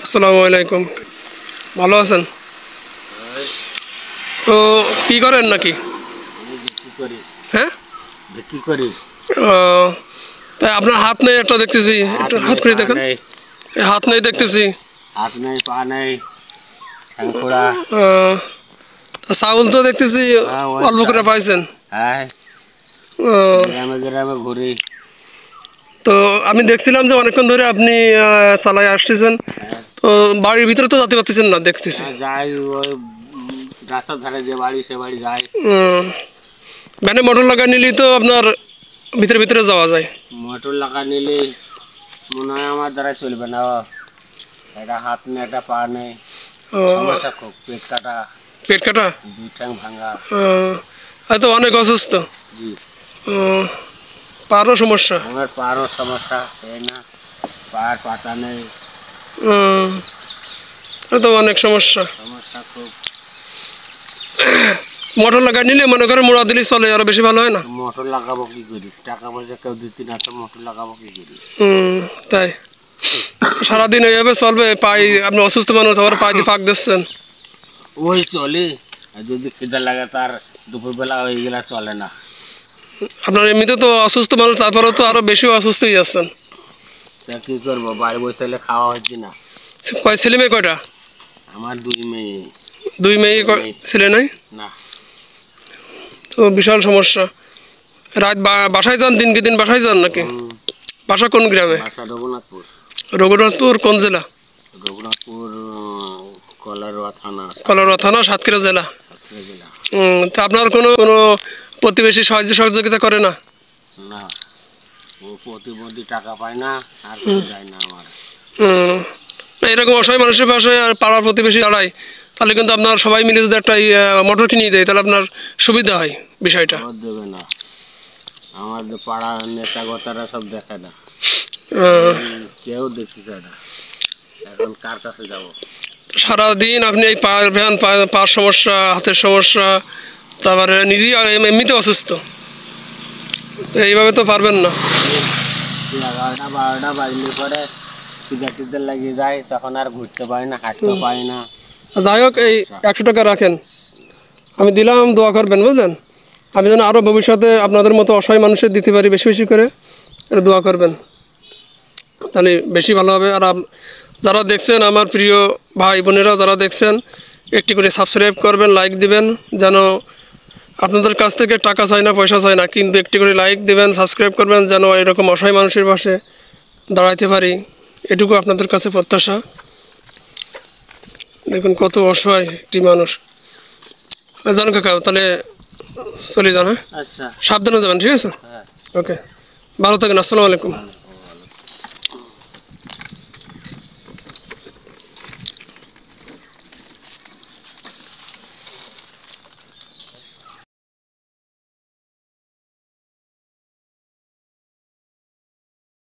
আসসালামু আলাইকুম। ভালো আছেন? তো কি করেন নাকি? হ্যাঁ, বিক্রি করি। তাই আপনার হাত নেই একটা দেখতেছি, একটু হাত করে দেখেন। হাত নেই দেখতেছি, হাত নেই, পা নেই, ঠ্যাংখোড়া। চাউল তো দেখতেছি অল্প করে পাইছেন। হ্যাঁ, আহ, গ্রামে গ্রামে ঘুরি। তো আমি দেখছিলাম যে অনেকক্ষণ ধরে আপনি চালায় আসতেছেন, তো বাড়ির ভিতরে তো যেতে পারতেছেন না দেখতেছি। যাই ওই রাস্তার ধারে যে বাড়ি সে বাড়ি যাই। ভ্যানে মোটর লাগা নিলেই তো আপনার ভিতরে ভিতরে যাওয়া যায়। মোটর লাগা নিলে মনে হয় আমার দ্বারা চলবে না। একটা হাত নেই, একটা পা নেই, সমস্যা খুব। পেট কাটা, পেট কাটা, দুই ঠ্যাং ভাঙা। হয়তো অনেক অসুস্থ। জি, পারও সমস্যা। আমার পারও সমস্যা, এই না পার পাতা নেই, তো অনেক সমস্যা। সমস্যা খুব। মোটর লাগাই নিলে মনে করেন মোড়া দিলেই চলে, আরো বেশি ভালো হয় না? মোটর লাগাবো কি করি? টাকা পয়সা কেউ দিতে না, তো মোটর লাগাবো কি করি? তাই সারাদিন এইভাবে চলবে? পাই, আপনি অসুস্থ মানুষ, আবার পাই দিয়ে ফাঁক দিচ্ছেন। ওই চলে, আর যদি খিদে লাগে তার দুপুরবেলা হয়ে গেলে চলে না। আপনার এমনিতে তো অসুস্থ মানুষ, তারপরেও তো আরো বেশি অসুস্থ হয়ে যাচ্ছেন। তা কি করবো, বাড়ি বসে থাকলে খাওয়া হচ্ছে না। কয় ছেলে মেয়ে কয়টা? আমার দুই মেয়ে। দুই মেয়ে? ছেলে নাই? না। তো বিশাল সমস্যা। রাত বাসায় যান, দিনকে দিন বাসায় যান নাকি? বাসা কোন গ্রামে? বাসা রঘুনাথপুর। রঘুনাথপুর কোন জেলা? রঘুনাথপুর কলারোয়া থানা। কলারোয়া থানা, সাতক্ষীরা জেলা। সাতক্ষীরা জেলা। তা আপনার কোনো কোনো প্রতিবেশী সাহায্য সহযোগিতা করে না? না, ও প্রতিবন্ধী টাকা পায় না, আর কিছু দেয় না আমার। না, এরকম অসহায় মানুষের পাশে আর পাড়ার প্রতিবেশী দাঁড়ায়, তাহলে কিন্তু আপনার সবাই মিলে যদি একটা মোটর কিনে দেয়, তাহলে আপনার সুবিধা হয় বিষয়টা। দেবে না, আমাদের পাড়ার নেতা গতারা সব দেখে না, কেউ দেখতে চায় না। এখন কার কাছে যাব? সারাদিন আপনি এই পার সমস্যা, হাতের সমস্যা, তারপরে নিজেই এমনিতে অসুস্থ, তো এইভাবে তো পারবেন না। 11টা 12টা বাজলে পরে খিদে টিদে লেগে যায়, তখন আর ঘুরতে পারি না, হাঁটতে পারি না। যাই হোক, এই 100 টাকা রাখেন, আমি দিলাম, দোয়া করবেন বুঝলেন। আমি যেন আরও ভবিষ্যতে আপনাদের মতো অসহায় মানুষের দিতে পারি, বেশি বেশি করে এটা দোয়া করবেন, তাহলে বেশি ভালো হবে। আর যারা দেখছেন, আমার প্রিয় ভাই বোনেরা যারা দেখছেন, একটি করে সাবস্ক্রাইব করবেন, লাইক দিবেন। যেন আপনাদের কাছ থেকে টাকা চাই না, পয়সা চাই না, কিন্তু একটি করে লাইক দিবেন, সাবস্ক্রাইব করবেন, যেন এরকম অসহায় মানুষের পাশে দাঁড়াইতে পারি, এটুকু আপনাদের কাছে প্রত্যাশা। দেখুন কত অসহায় একটি মানুষ। জান কাকা, তাহলে চলে যান। হ্যাঁ, আচ্ছা, সাবধানে যাবেন, ঠিক আছে? হ্যাঁ। ওকে, ভালো থাকেন। আসসালামু আলাইকুম।